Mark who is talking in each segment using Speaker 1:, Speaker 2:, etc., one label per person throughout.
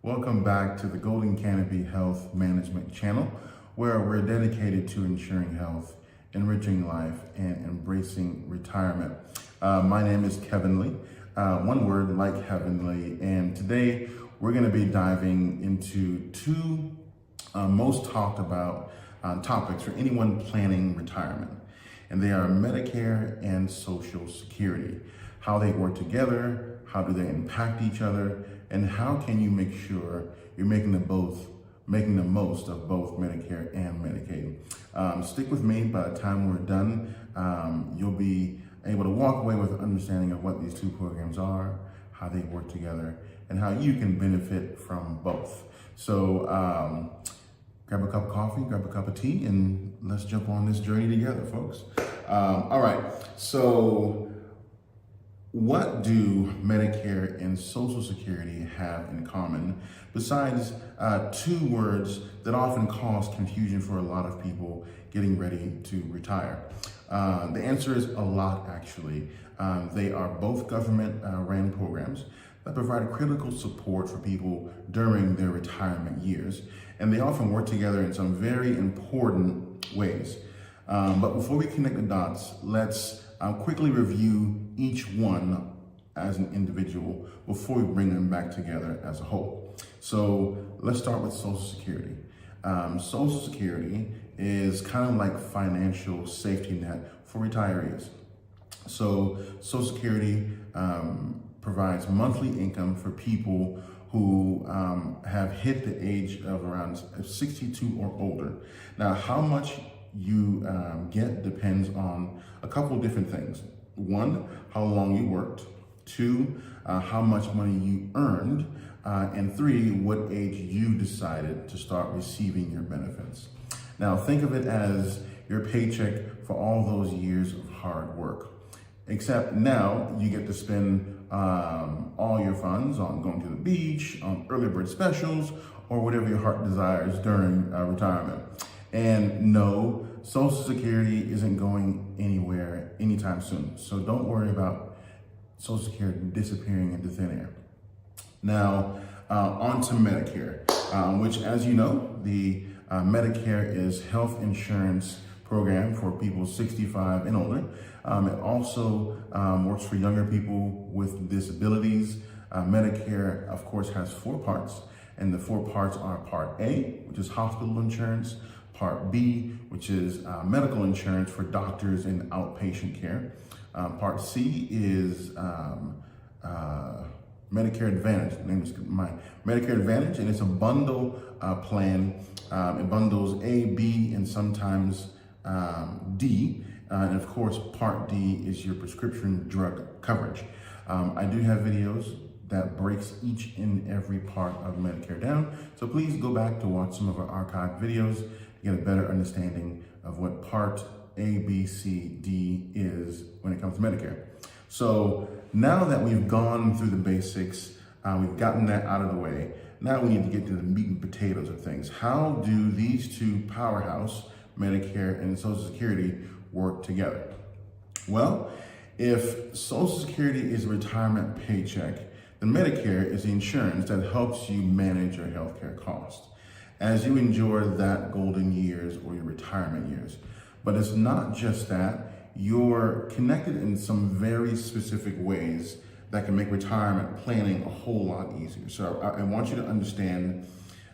Speaker 1: Welcome back to the Golden Canopy Health Management channel, where we're dedicated to ensuring health, enriching life, and embracing retirement. My name is Kevin Lee, one word like heavenly, and today we're going to be diving into two most talked about topics for anyone planning retirement, and they are Medicare and Social Security, how they work together, how do they impact each other, and how can you make sure you're making the most of both Medicare and Medicaid. Stick with me. By the time we're done, you'll be able to walk away with an understanding of what these two programs are, how they work together, and how you can benefit from both. So grab a cup of coffee, grab a cup of tea, and let's jump on this journey together, folks. All right, so what do Medicare and Social Security have in common besides two words that often cause confusion for a lot of people getting ready to retire? The answer is a lot, actually. They are both government-ran programs that provide critical support for people during their retirement years, and they often work together in some very important ways. But before we connect the dots, let's quickly review each one as an individual before we bring them back together as a whole. So let's start with Social Security. Social Security is kind of like financial safety net for retirees. So Social Security provides monthly income for people who have hit the age of around 62 or older. Now, how much you get depends on a couple of different things. One, how long you worked. Two, how much money you earned. And three, what age you decided to start receiving your benefits. Now, think of it as your paycheck for all those years of hard work. Except now you get to spend all your funds on going to the beach, on early bird specials, or whatever your heart desires during retirement. And no, Social Security isn't going anywhere anytime soon. So don't worry about Social Security disappearing into thin air. Now, on to Medicare, which, as you know, the Medicare is health insurance program for people 65 and older. It also works for younger people with disabilities. Medicare, of course, has 4 parts, and the 4 parts are Part A, which is hospital insurance, Part B, which is medical insurance for doctors and outpatient care. Part C is Medicare Advantage. The name is my Medicare Advantage, and it's a bundle plan. It bundles A, B, and sometimes D. And of course, Part D is your prescription drug coverage. I do have videos that breaks each and every part of Medicare down. So please go back to watch some of our archived videos to get a better understanding of what Part A, B, C, D is when it comes to Medicare. So now that we've gone through the basics, we've gotten that out of the way, now we need to get to the meat and potatoes of things. How do these two powerhouse, Medicare and Social Security, work together? Well, if Social Security is a retirement paycheck, then Medicare is the insurance that helps you manage your healthcare costs as you enjoy that golden years or your retirement years. But it's not just that. You're connected in some very specific ways that can make retirement planning a whole lot easier. So I want you to understand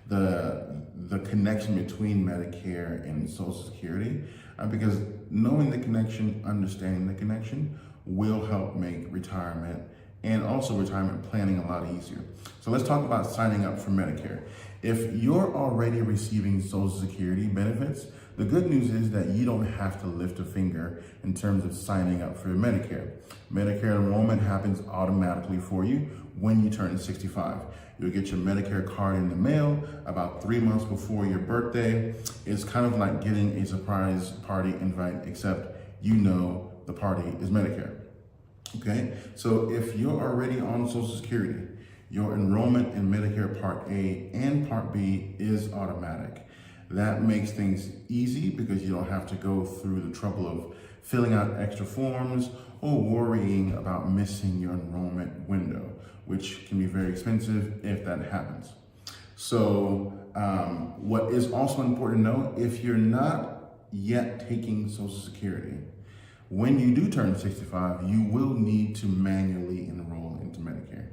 Speaker 1: the connection between Medicare and Social Security, because knowing the connection, understanding the connection will help make retirement and also retirement planning a lot easier. So let's talk about signing up for Medicare. If you're already receiving Social Security benefits, the good news is that you don't have to lift a finger in terms of signing up for Medicare. Medicare enrollment happens automatically for you when you turn 65. You'll get your Medicare card in the mail about 3 months before your birthday. It's kind of like getting a surprise party invite, except you know the party is Medicare. Okay, so if you're already on Social Security, your enrollment in Medicare Part A and Part B is automatic. That makes things easy because you don't have to go through the trouble of filling out extra forms or worrying about missing your enrollment window, which can be very expensive if that happens. So what is also important to know, if you're not yet taking Social Security, when you do turn 65, you will need to manually enroll into Medicare.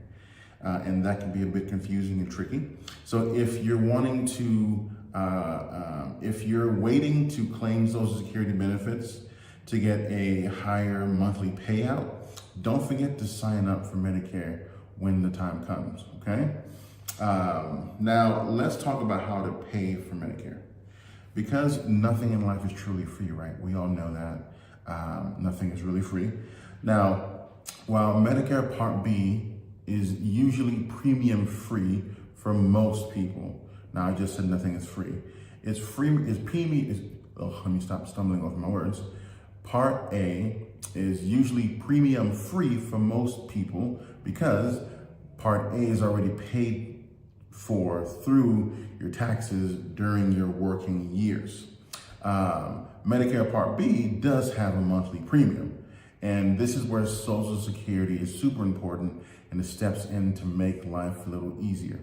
Speaker 1: And that can be a bit confusing and tricky. So if you're wanting to, if you're waiting to claim Social Security benefits to get a higher monthly payout, don't forget to sign up for Medicare when the time comes, okay? Now, let's talk about how to pay for Medicare. Because nothing in life is truly free, right? We all know that. Nothing is really free. Now, while Medicare Part B is usually premium free for most people. Now, I just said nothing is free. It's free, let me stop stumbling over my words. Part A is usually premium free for most people because Part A is already paid for through your taxes during your working years. Medicare Part B does have a monthly premium, and this is where Social Security is super important and it steps in to make life a little easier.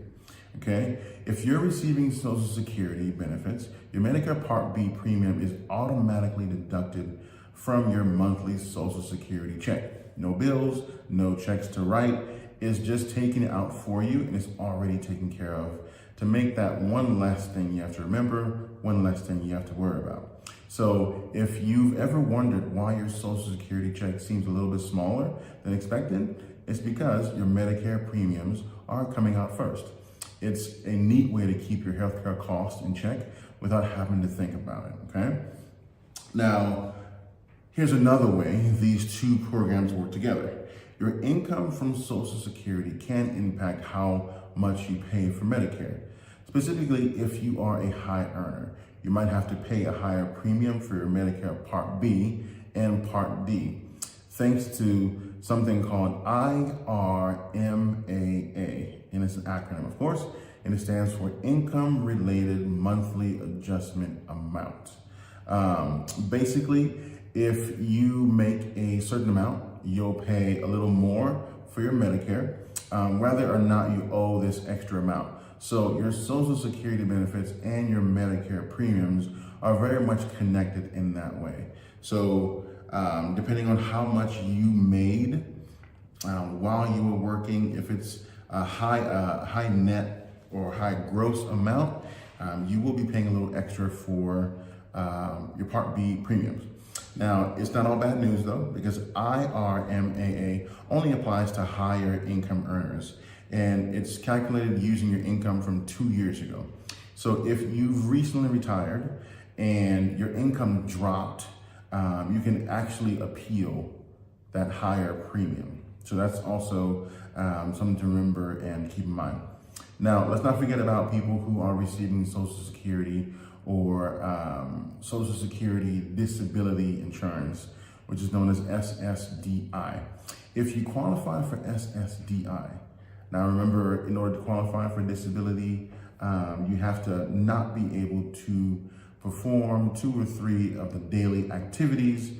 Speaker 1: Okay, if you're receiving Social Security benefits, your Medicare Part B premium is automatically deducted from your monthly Social Security check. No bills, no checks to write. It's just taken out for you and it's already taken care of to make that one less thing you have to remember, one less thing you have to worry about. So if you've ever wondered why your Social Security check seems a little bit smaller than expected, it's because your Medicare premiums are coming out first. It's a neat way to keep your healthcare costs in check without having to think about it, okay? Now, here's another way these two programs work together. Your income from Social Security can impact how much you pay for Medicare. Specifically, if you are a high earner, you might have to pay a higher premium for your Medicare Part B and Part D, thanks to something called IRMAA, and it's an acronym, of course, and it stands for Income Related Monthly Adjustment Amount. Basically, if you make a certain amount, you'll pay a little more for your Medicare, whether or not you owe this extra amount. So your Social Security benefits and your Medicare premiums are very much connected in that way. So depending on how much you made while you were working, if it's a high net or high gross amount, you will be paying a little extra for your Part B premiums. Now, it's not all bad news though, because IRMAA only applies to higher income earners, and it's calculated using your income from 2 years ago. So if you've recently retired and your income dropped, you can actually appeal that higher premium. So that's also something to remember and keep in mind. Now, let's not forget about people who are receiving Social Security or Social Security disability insurance, which is known as SSDI. If you qualify for SSDI, now remember, in order to qualify for disability, you have to not be able to perform 2 or 3 of the daily activities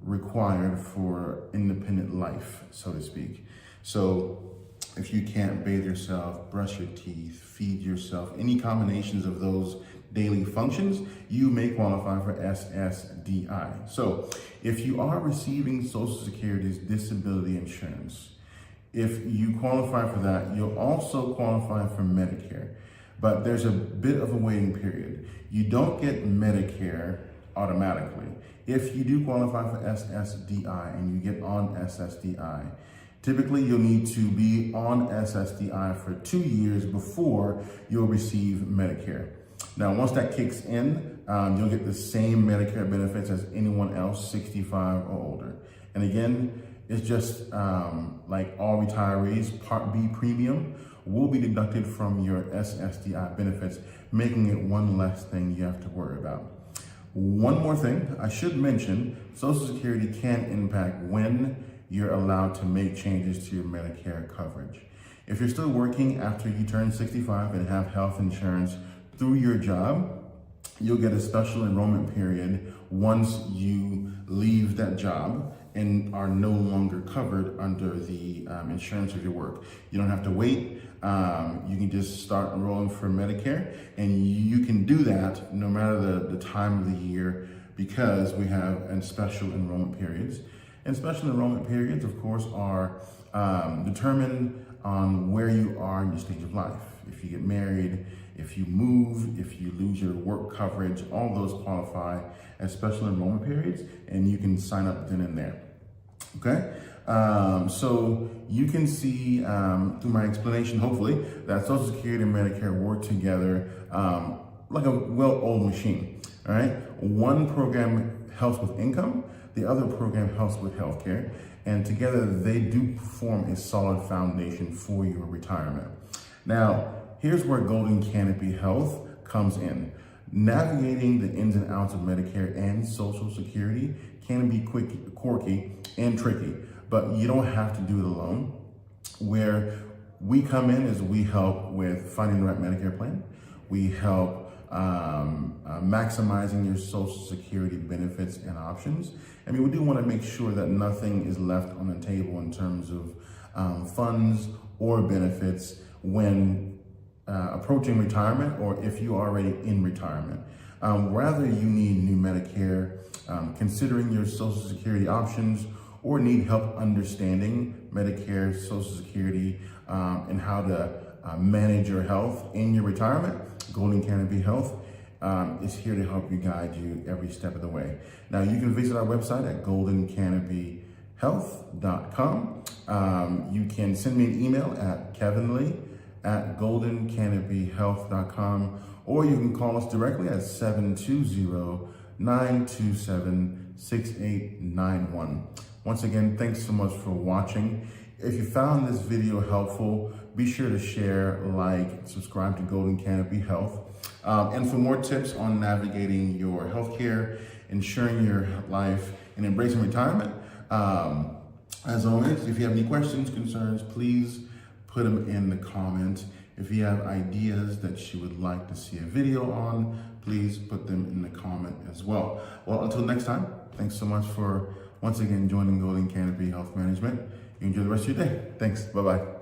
Speaker 1: required for independent life, so to speak. So if you can't bathe yourself, brush your teeth, feed yourself, any combinations of those daily functions, you may qualify for SSDI. So if you are receiving Social Security's disability insurance, if you qualify for that, you'll also qualify for Medicare. But there's a bit of a waiting period. You don't get Medicare automatically. If you do qualify for SSDI and you get on SSDI, typically you'll need to be on SSDI for 2 years before you'll receive Medicare. Now, once that kicks in, you'll get the same Medicare benefits as anyone else 65 or older. And again, it's just like all retirees, Part B premium will be deducted from your SSDI benefits, making it one less thing you have to worry about. One more thing I should mention, Social Security can impact when you're allowed to make changes to your Medicare coverage. If you're still working after you turn 65 and have health insurance through your job, you'll get a special enrollment period once you leave that job and are no longer covered under the insurance of your work. You don't have to wait you can just start enrolling for Medicare, and you can do that no matter the time of the year, because we have special enrollment periods. And special enrollment periods, of course, are determined on where you are in your stage of life. If you get married, if you move, if you lose your work coverage, all those qualify as special enrollment periods, and you can sign up then and there. Okay? So you can see through my explanation, hopefully, that Social Security and Medicare work together like a well-oiled machine. All right? One program helps with income, the other program helps with healthcare, and together they do form a solid foundation for your retirement. Now, here's where Golden Canopy Health comes in. Navigating the ins and outs of Medicare and Social Security can be quirky and tricky, but you don't have to do it alone. Where we come in is we help with finding the right Medicare plan. We help maximizing your Social Security benefits and options. I mean, we do want to make sure that nothing is left on the table in terms of funds or benefits when approaching retirement, or if you're already in retirement. Whether you need new Medicare, considering your Social Security options, or need help understanding Medicare, Social Security, and how to manage your health in your retirement, Golden Canopy Health is here to help you, guide you every step of the way. Now, you can visit our website at goldencanopyhealth.com. You can send me an email at kevinlee@goldencanopyhealth.com, or you can call us directly at 720-927-6891. Once again, thanks so much for watching. If you found this video helpful, be sure to share, like, subscribe to Golden Canopy Health. And for more tips on navigating your healthcare, ensuring your life, and embracing retirement, as always, if you have any questions, concerns, please put them in the comments. If you have ideas that you would like to see a video on, please put them in the comment as well. Well, until next time, thanks so much for once again joining Golden Canopy Health Management. You enjoy the rest of your day. Thanks. Bye-bye.